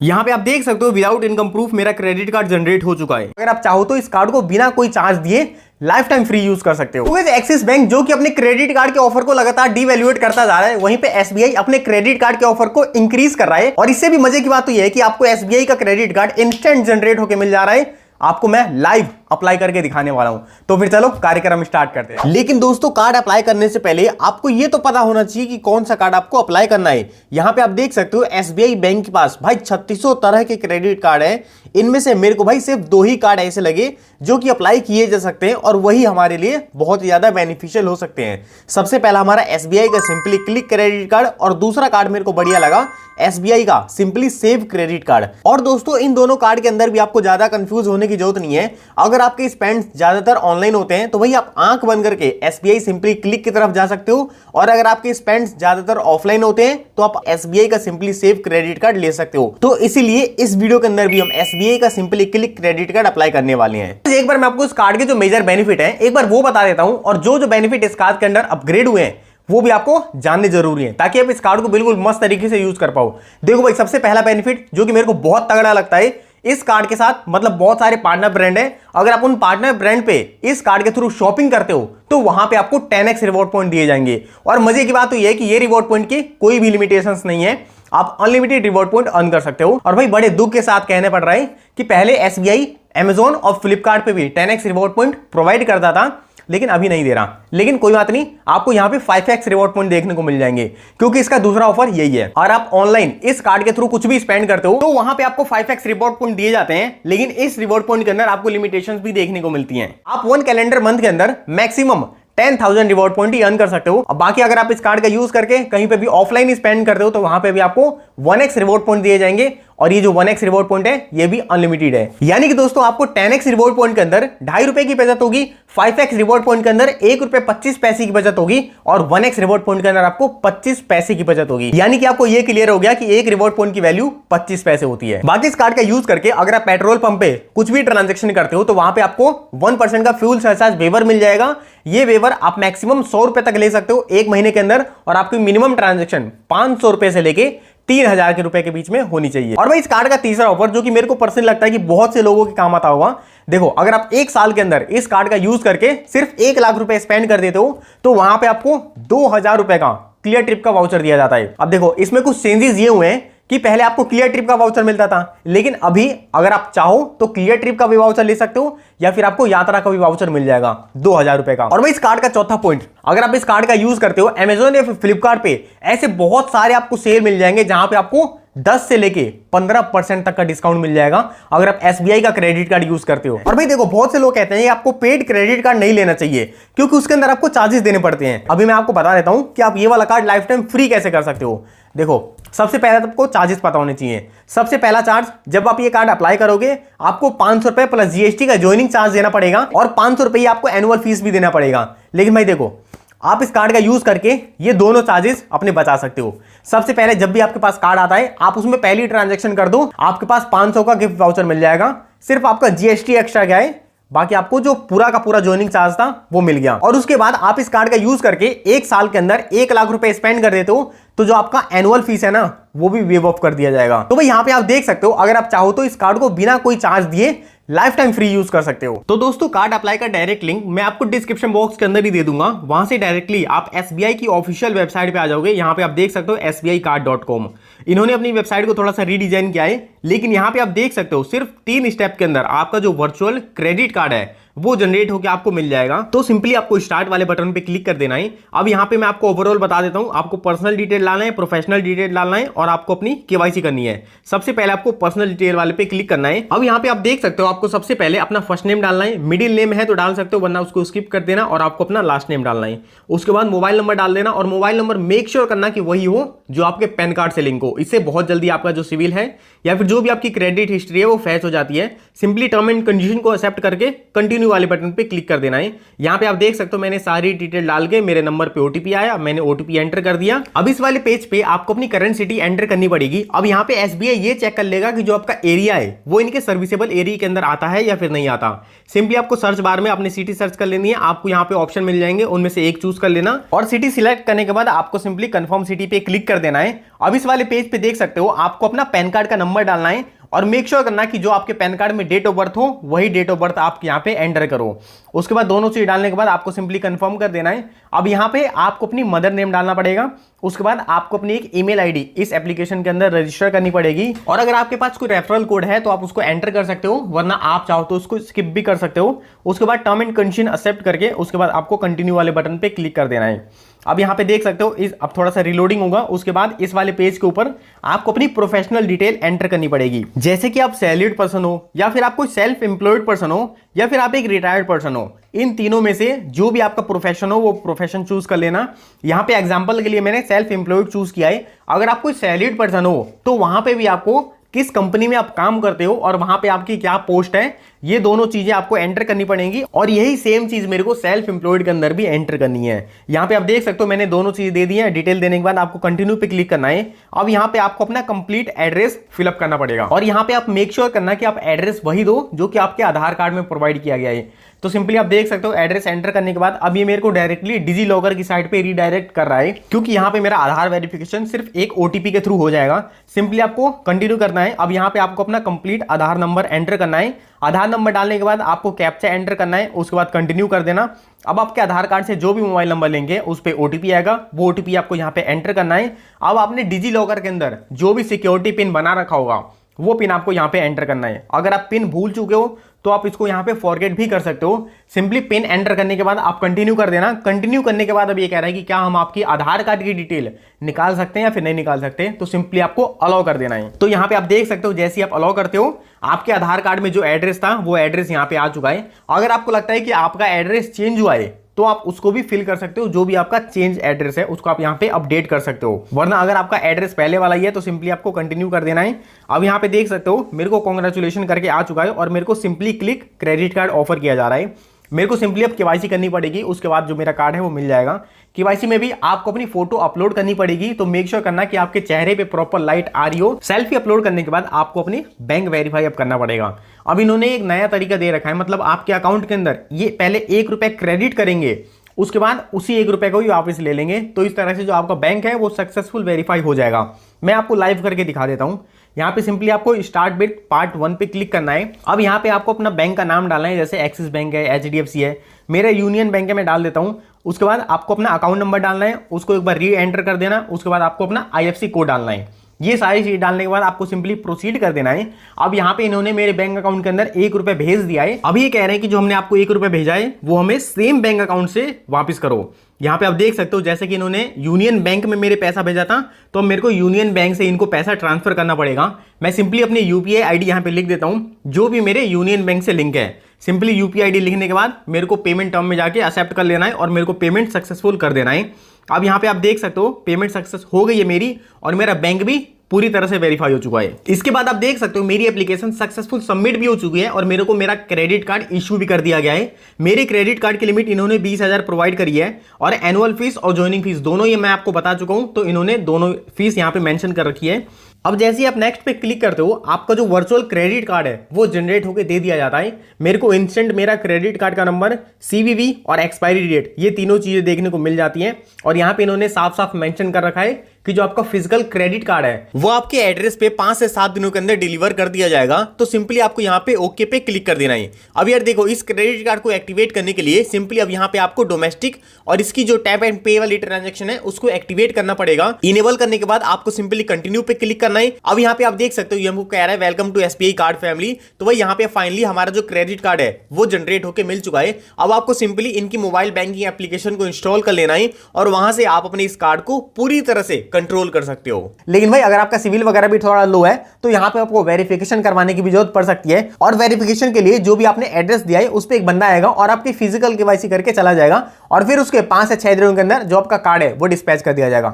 यहाँ पे आप देख सकते हो विदाउट इनकम प्रूफ मेरा क्रेडिट कार्ड जनरेट हो चुका है। अगर आप चाहो तो इस कार्ड को बिना कोई चार्ज दिए लाइफ टाइम फ्री यूज कर सकते हो। तो एक्सिस बैंक जो कि अपने क्रेडिट कार्ड के ऑफर को लगातार डीवैल्यूएट करता जा रहा है, वहीं पे एसबीआई अपने क्रेडिट कार्ड के ऑफर को इंक्रीज कर रहा है। और इससे भी मजे की बात तो यह है कि आपको एसबीआई का क्रेडिट कार्ड इंस्टेंट जनरेट होकर मिल जा रहा है। आपको मैं लाइव अप्लाई करके दिखाने वाला हूं। तो फिर चलो कार्यक्रम स्टार्ट करते हैं। लेकिन दोस्तों कार्ड अप्लाई करने से पहले आपको यह तो पता होना चाहिए कि कौन सा कार्ड आपको अप्लाई करना है। यहां पे आप देख सकते हो एसबीआई बैंक के पास भाई 3600 तरह के क्रेडिट कार्ड है। इनमें से मेरे को भाई सिर्फ 2 ही कार्ड ऐसे लगे जो कि अप्लाई किए जा सकते हैं और वही हमारे लिए बहुत ज्यादा बेनिफिशियल हो सकते हैं। सबसे पहला हमारा एसबीआई का सिंपली क्लिक क्रेडिट कार्ड और दूसरा कार्ड मेरे को बढ़िया लगा एसबीआई का सिंपली सेव क्रेडिट कार्ड। और दोस्तों इन दोनों कार्ड के अंदर भी आपको ज्यादा कंफ्यूज होने की जरूरत नहीं है। अगर आपके स्पेंड ज्यादातर ऑनलाइन होते हैं तो भाई आप आंख बंद करके एसबीआई सिंपली क्लिक की तरफ जा सकते हो, और अगर आपके स्पेंड ज्यादातर ऑफलाइन होते हैं तो आप एसबीआई का सिंपली सेव क्रेडिट कार्ड ले सकते हो। तो इसीलिए इस वीडियो के अंदर भी हम एसबीआई का simply click credit card apply करने वाले हैं। एक बार मैं आपको इस कार्ड के जो मेजर बेनिफिट है एक बार वो बता देता हूं, और जो बेनिफिट इस कार्ड के अंदर अपग्रेड हुए हैं वो भी आपको जानने जरूरी है ताकि आप इस कार्ड को बिल्कुल मस्त तरीके से यूज कर पाओ। देखो भाई सबसे पहला बेनिफिट जो कि मेरे को बहुत तगड़ा लगता है, इस कार्ड के साथ मतलब बहुत सारे पार्टनर ब्रांड हैं। अगर आप उन पार्टनर ब्रांड पे इस कार्ड के थ्रू शॉपिंग करते हो तो वहां पे आपको 10x रिवॉर्ड पॉइंट दिए जाएंगे। और मजे की बात तो यह है कि ये रिवॉर्ड पॉइंट की कोई भी लिमिटेशंस नहीं है, आप अनलिमिटेड रिवॉर्ड पॉइंट अर्न कर सकते हो। और भाई बड़े दुख के साथ कहने पड़ रहा है कि पहले एसबीआई अमेजॉन और फ्लिपकार्ट पे भी 10x रिवॉर्ड पॉइंट प्रोवाइड करता था, लेकिन अभी नहीं दे रहा। लेकिन कोई बात नहीं, आपको यहां पे 5x रिवॉर्ड पॉइंट देखने को मिल जाएंगे क्योंकि इसका दूसरा ऑफर यही है। और आप ऑनलाइन इस कार्ड के थ्रू कुछ भी स्पेंड करते हो तो वहां पे आपको 5x रिवॉर्ड पॉइंट दिए जाते हैं, लेकिन इस रिवॉर्ड पॉइंट के अंदर आपको लिमिटेशंस भी देखने को मिलती हैं। आप 1 कैलेंडर मंथ के अंदर मैक्सिमम 10,000 रिवॉर्ड पॉइंट ही अर्न कर सकते हो। अब बाकी अगर आप इस कार्ड का यूज करके कहीं पे भी ऑफलाइन स्पेंड करते हो तो वहां पे भी आपको 1x रिवॉर्ड पॉइंट दिए जाएंगे, और ये जो 1x रिवॉर्ड पॉइंट है ये भी अनलिमिटेड है। यानी कि दोस्तों आपको 10x रिवॉर्ड पॉइंट के अंदर 2.5 रुपए की बचत होगी, 5x रिवॉर्ड पॉइंट के अंदर 1 रुपए 25 पैसे की बचत होगी, और 1x रिवॉर्ड पॉइंट के अंदर आपको 25 पैसे की बचत होगी। यानी कि आपको ये क्लियर हो गया कि एक रिवॉर्ड पॉइंट की वैल्यू 25 पैसे होती है। बाकी इस कार्ड का यूज करके अगर आप पेट्रोल पंप पे कुछ भी ट्रांजेक्शन करते हो तो वहां पे आपको 1% का फ्यूल सरचार्ज वेवर मिल जाएगा। ये वेवर आप मैक्सिमम 100 रुपए तक ले सकते हो 1 महीने के अंदर, और आपकी मिनिमम ट्रांजेक्शन 500 रुपए से लेके 3000 के रुपए के बीच में होनी चाहिए। और भाई इस कार्ड का तीसरा ऑफर जो कि मेरे को पर्सनली लगता है कि बहुत से लोगों के काम आता होगा, देखो अगर आप 1 साल के अंदर इस कार्ड का यूज करके सिर्फ 1 लाख रुपए स्पेंड कर देते हो तो वहां पे आपको 2000 रुपए का क्लियर ट्रिप का वाउचर दिया जाता है। अब देखो इसमें कुछ चेंजेस ये हुए हैं कि पहले आपको क्लियर ट्रिप का वाउचर मिलता था, लेकिन अभी अगर आप चाहो तो क्लियर ट्रिप का भी वाउचर ले सकते हो, या फिर आपको यात्रा का भी वाउचर मिल जाएगा 2000 रुपए का। और भाई इस कार्ड का चौथा पॉइंट, अगर आप इस कार्ड का यूज करते हो अमेजॉन या फिर फ्लिपकार्ट पे ऐसे बहुत सारे आपको सेल मिल जाएंगे जहां पे आपको 10 से लेके 15% तक का डिस्काउंट मिल जाएगा अगर आप एसबीआई का क्रेडिट कार्ड यूज करते हो। और भाई देखो बहुत से लोग कहते हैं कि आपको पेड क्रेडिट कार्ड नहीं लेना चाहिए क्योंकि उसके अंदर आपको चार्जेस देने पड़ते हैं। अभी मैं आपको बता देता हूं कि आप ये वाला कार्ड लाइफ टाइम फ्री कैसे कर सकते हो। देखो सबसे पहले तो आपको चार्जेस पता होने चाहिए। सबसे पहला चार्ज, जब आप ये कार्ड अप्लाई करोगे आपको 500 रुपए प्लस जीएसटी का ज्वाइनिंग चार्ज देना पड़ेगा, और 500 रुपए आपको एनुअल फीस भी देना पड़ेगा। लेकिन भाई देखो आप इस कार्ड का यूज करके ये दोनों चार्जेस अपने बचा सकते हो। सबसे पहले जब भी आपके पास कार्ड आता है आप उसमें पहली ट्रांजैक्शन कर दो, आपके पास 500 का गिफ्ट वाउचर मिल जाएगा। सिर्फ आपका जीएसटी एक्स्ट्रा क्या है, बाकी आपको जो पूरा का पूरा ज्वाइनिंग चार्ज था वो मिल गया। और उसके बाद आप इस कार्ड का यूज करके 1 साल के अंदर 1 लाख रुपए स्पेंड कर देते हो तो जो आपका एनुअल फीस है ना वो भी वेव ऑफ कर दिया जाएगा। तो भाई यहाँ पे आप देख सकते हो अगर आप चाहो तो इस कार्ड को बिना कोई चार्ज दिए लाइफ टाइम फ्री यूज कर सकते हो। तो दोस्तों कार्ड अप्लाई का डायरेक्ट लिंक मैं आपको डिस्क्रिप्शन बॉक्स के अंदर ही दे दूंगा, वहां से डायरेक्टली आप एसबीआई की ऑफिशियल वेबसाइट पे आ जाओगे। यहाँ पे आप देख सकते हो sbicard.com। इन्होंने अपनी वेबसाइट को थोड़ा सा रीडिजाइन किया है, लेकिन यहाँ पे आप देख सकते हो सिर्फ 3 स्टेप के अंदर आपका जो वर्चुअल क्रेडिट कार्ड है वो जनरेट होकर आपको मिल जाएगा। तो सिंपली आपको स्टार्ट वाले बटन पे क्लिक कर देना है। अब यहाँ पे मैं आपको ओवरऑल बता देता हूँ, आपको पर्सनल डिटेल डालना है, प्रोफेशनल डिटेल डालना है, और आपको अपनी केवाईसी करनी है। सबसे पहले आपको पर्सनल डिटेल वाले पे क्लिक करना है। अब यहाँ पे आप देख सकते हो आपको सबसे पहले अपना फर्स्ट नेम डालना है, मिडिल नेम है तो डाल सकते हो वरना उसको स्किप कर देना, और आपको अपना लास्ट नेम डालना है। उसके बाद मोबाइल नंबर डाल देना, और मोबाइल नंबर मेक श्योर करना कि वही हो जो आपके पैन कार्ड से लिंक हो। इससे बहुत जल्दी आपका जो सिविल है या फिर जो भी आपकी क्रेडिट हिस्ट्री है वो फैच हो जाती है। सिंपली टर्म एंड कंडीशन को एक्सेप्ट करके कंटिन्यू कंटिन्यू वाले बटन पे क्लिक कर देना है। यहाँ पे आप देख सकते हो मैंने सारी डिटेल डाल के मेरे नंबर पे ओटीपी आया, मैंने ओटीपी एंटर कर दिया। अब इस वाले पेज पे आपको अपनी करंट सिटी एंटर करनी पड़ेगी। अब यहाँ पे एसबीआई ये चेक कर लेगा कि जो आपका एरिया है वो इनके सर्विसेबल एरिया के अंदर आता है या फिर नहीं आता। सिंपली आपको सर्च बार में अपनी सिटी सर्च कर लेनी है, आपको यहाँ पे ऑप्शन मिल जाएंगे, उनमें से एक चूज कर लेना और सिटी सिलेक्ट करने के बाद आपको सिंपली कंफर्म सिटी पे क्लिक कर देना है। अब इस वाले पेज पे देख सकते हो आपको अपना पैन कार्ड का नंबर डालना है और मेक श्योर करना कि जो आपके पैन कार्ड में डेट ऑफ बर्थ हो वही डेट ऑफ बर्थ आप यहाँ पे एंटर करो। उसके बाद दोनों चीज डालने के बाद आपको सिंपली कंफर्म कर देना है। अब यहाँ पे आपको अपनी मदर नेम डालना पड़ेगा। उसके बाद आपको अपनी एक ईमेल आईडी इस एप्लीकेशन के अंदर रजिस्टर करनी पड़ेगी और अगर आपके पास कोई रेफरल कोड है तो आप उसको एंटर कर सकते हो, वरना आप चाहो तो उसको स्किप भी कर सकते हो। उसके बाद टर्म एंड कंडीशन एक्सेप्ट करके उसके बाद आपको कंटिन्यू वाले बटन पे क्लिक कर देना है। अब यहाँ पे देख सकते हो अब थोड़ा सा रिलोडिंग होगा। उसके बाद इस वाले पेज के ऊपर आपको अपनी प्रोफेशनल डिटेल एंटर करनी पड़ेगी, जैसे कि आप सैलरीड पर्सन हो या फिर आप कोई सेल्फ एम्प्लॉयड पर्सन हो या फिर आप एक रिटायर्ड पर्सन हो। इन तीनों में से जो भी आपका प्रोफेशन हो वो प्रोफेशन चूज कर लेना। यहाँ पे एग्जांपल के लिए मैंने सेल्फ एम्प्लॉयड चूज किया है। अगर आप कोई सैलरीड पर्सन हो तो वहां पे भी आपको किस कंपनी में आप काम करते हो और वहां पे आपकी क्या पोस्ट है, ये दोनों चीजें आपको एंटर करनी पड़ेंगी और यही सेम चीज मेरे को सेल्फ एम्प्लॉयड के अंदर भी एंटर करनी है। यहाँ पे आप देख सकते हो मैंने दोनों चीज दे दी है। डिटेल देने के बाद आपको कंटिन्यू पे क्लिक करना है। अब यहाँ पे आपको अपना कंप्लीट एड्रेस फिलअप करना पड़ेगा और यहाँ पे आप मेक श्योर करना कि आप एड्रेस वही दो जो कि आपके आधार कार्ड में प्रोवाइड किया गया है। तो सिंपली आप देख सकते हो एड्रेस एंटर करने के बाद अब ये मेरे को डायरेक्टली डिजी लॉकर की साइट पे रीडायरेक्ट कर रहा है, क्योंकि यहाँ पे मेरा आधार वेरिफिकेशन सिर्फ एक ओटीपी के थ्रू हो जाएगा। सिंपली आपको कंटिन्यू करना है। अब यहाँ पे आपको अपना कंप्लीट आधार नंबर एंटर करना है। आधार नंबर डालने के बाद आपको कैप्चा एंटर करना है, उसके बाद कंटिन्यू कर देना। अब आपके आधार कार्ड से जो भी मोबाइल नंबर लेंगे उस पर ओटीपी आएगा, वो ओटीपी आपको यहाँ पे एंटर करना है। अब आपने डिजी लॉकर के अंदर जो भी सिक्योरिटी पिन बना रखा होगा वो पिन आपको यहाँ पे एंटर करना है। अगर आप पिन भूल चुके हो तो आप इसको यहाँ पे फॉरगेट भी कर सकते हो। सिंपली पिन एंटर करने के बाद आप कंटिन्यू कर देना। कंटिन्यू करने के बाद अब ये कह रहा है कि क्या हम आपकी आधार कार्ड की डिटेल निकाल सकते हैं या फिर नहीं निकाल सकते, तो सिंपली आपको अलाउ कर देना है। तो यहाँ पे आप देख सकते हो जैसे ही आप अलाउ करते हो आपके आधार कार्ड में जो एड्रेस था वो एड्रेस यहाँ पे आ चुका है। अगर आपको लगता है कि आपका एड्रेस चेंज हुआ है तो आप उसको भी फिल कर सकते हो, जो भी आपका चेंज एड्रेस है उसको आप यहाँ पे अपडेट कर सकते हो। वरना अगर आपका एड्रेस पहले वाला ही है तो सिंपली आपको कंटिन्यू कर देना है। अब यहाँ पे देख सकते हो मेरे को कांग्रेचुलेशन करके आ चुका है और मेरे को simply click credit card offer किया जा रहा है। मेरे को सिंपली अब केवाईसी करनी पड़ेगी, उसके बाद जो मेरा कार्ड है वो मिल जाएगा। केवाईसी में भी आपको अपनी फोटो अपलोड करनी पड़ेगी, तो मेक श्योर करना कि आपके चेहरे पे प्रॉपर लाइट आ रही हो। सेल्फी अपलोड करने के बाद आपको अपनी बैंक वेरीफाई अब करना पड़ेगा। अब इन्होंने एक नया तरीका दे रखा है, मतलब आपके अकाउंट के अंदर ये पहले 1 रुपए क्रेडिट करेंगे, उसके बाद उसी 1 रुपए को ही वापस ले लेंगे। तो इस तरह से जो आपका बैंक है वो सक्सेसफुल वेरीफाई हो जाएगा। मैं आपको लाइव करके दिखा देता हूं। यहाँ पे सिंपली आपको स्टार्ट विद पार्ट 1 पे क्लिक करना है। अब यहाँ पे आपको अपना बैंक का नाम डालना है, जैसे एक्सिस बैंक है, एचडीएफसी है, मेरा यूनियन बैंक है, मैं डाल देता हूँ। उसके बाद आपको अपना अकाउंट नंबर डालना है, उसको एक बार री एंटर कर देना। उसके बाद आपको अपना आईएफएससी कोड डालना है। ये सारी चीज डालने के बाद आपको सिंपली प्रोसीड कर देना है। अब यहाँ पे इन्होंने मेरे बैंक अकाउंट के अंदर 1 रुपए भेज दिया है। अब ये कह रहे हैं कि जो हमने आपको 1 रुपए भेजा है वो हमें सेम बैंक अकाउंट से वापस करो। यहाँ पे आप देख सकते हो जैसे कि इन्होंने यूनियन बैंक में मेरे पैसा भेजा था, तो मेरे को यूनियन बैंक से इनको पैसा ट्रांसफर करना पड़ेगा। मैं सिंपली अपनी यूपीआई आईडी यहाँ पे लिख देता हूँ, जो भी मेरे यूनियन बैंक से लिंक है। सिंपली यूपीआई आईडी लिखने के बाद मेरे को पेमेंट टर्म में जाके एक्सेप्ट कर लेना है और मेरे को पेमेंट सक्सेसफुल कर देना है। अब यहाँ पे आप देख सकते हो पेमेंट सक्सेस हो गई है मेरी और मेरा बैंक भी पूरी तरह से वेरीफाई हो चुका है। इसके बाद आप देख सकते हो मेरी एप्लीकेशन सक्सेसफुल सबमिट भी हो चुकी है और मेरे को मेरा क्रेडिट कार्ड इशू भी कर दिया गया है। मेरे क्रेडिट कार्ड की लिमिट इन्होंने 20,000 प्रोवाइड करी है और एनुअल फीस और ज्वाइनिंग फीस दोनों ये मैं आपको बता चुका हूं, तो इन्होंने दोनों फीस यहाँ पे मेंशन कर रखी है। अब जैसे ही आप नेक्स्ट पे क्लिक करते हो आपका जो वर्चुअल क्रेडिट कार्ड है वो जनरेट होकर दे दिया जाता है। मेरे को इंस्टेंट मेरा क्रेडिट कार्ड का नंबर, सीवीवी और एक्सपायरी डेट, ये तीनों चीजें देखने को मिल जाती हैं। और यहाँ पे इन्होंने साफ साफ मेंशन कर रखा है कि जो आपका फिजिकल क्रेडिट कार्ड है वो आपके एड्रेस पे 5 से 7 दिनों के अंदर डिलीवर कर दिया जाएगा। तो सिंपली आपको यहाँ पे ओके पे क्लिक कर देना है। अब यार देखो, इस क्रेडिट कार्ड को एक्टिवेट करने के लिए सिंपली अब यहाँ पे आपको डोमेस्टिक और इसकी जो टैप एंड पे वाली ट्रांजेक्शन है उसको एक्टिवेट करना पड़ेगा। इनेबल करने के बाद आपको सिंपली कंटिन्यू पे क्लिक करना है। अब यहाँ पे आप देख सकते हो ये हमको कह रहा है welcome to SBI card family. तो भाई यहाँ पे फाइनली हमारा जो क्रेडिट कार्ड है वो जनरेट होकर मिल चुका है। अब आपको सिंपली इनकी मोबाइल बैंकिंग एप्लीकेशन को इंस्टॉल कर लेना है और वहां से आप अपने इस कार्ड को पूरी तरह से कंट्रोल कर सकते हो। लेकिन भाई अगर आपका सिविल वगैरह भी थोड़ा लो है तो यहाँ पे आपको वेरिफिकेशन करवाने की भी जरूरत पड़ सकती है। और वेरिफिकेशन के लिए जो भी आपने एड्रेस दिया है उस पर एक बंदा आएगा और आपकी फिजिकल केवाईसी करके चला जाएगा और फिर उसके 5 से 6 दिनों के अंदर जो आपका कार्ड है वो डिस्पैच कर दिया जाएगा।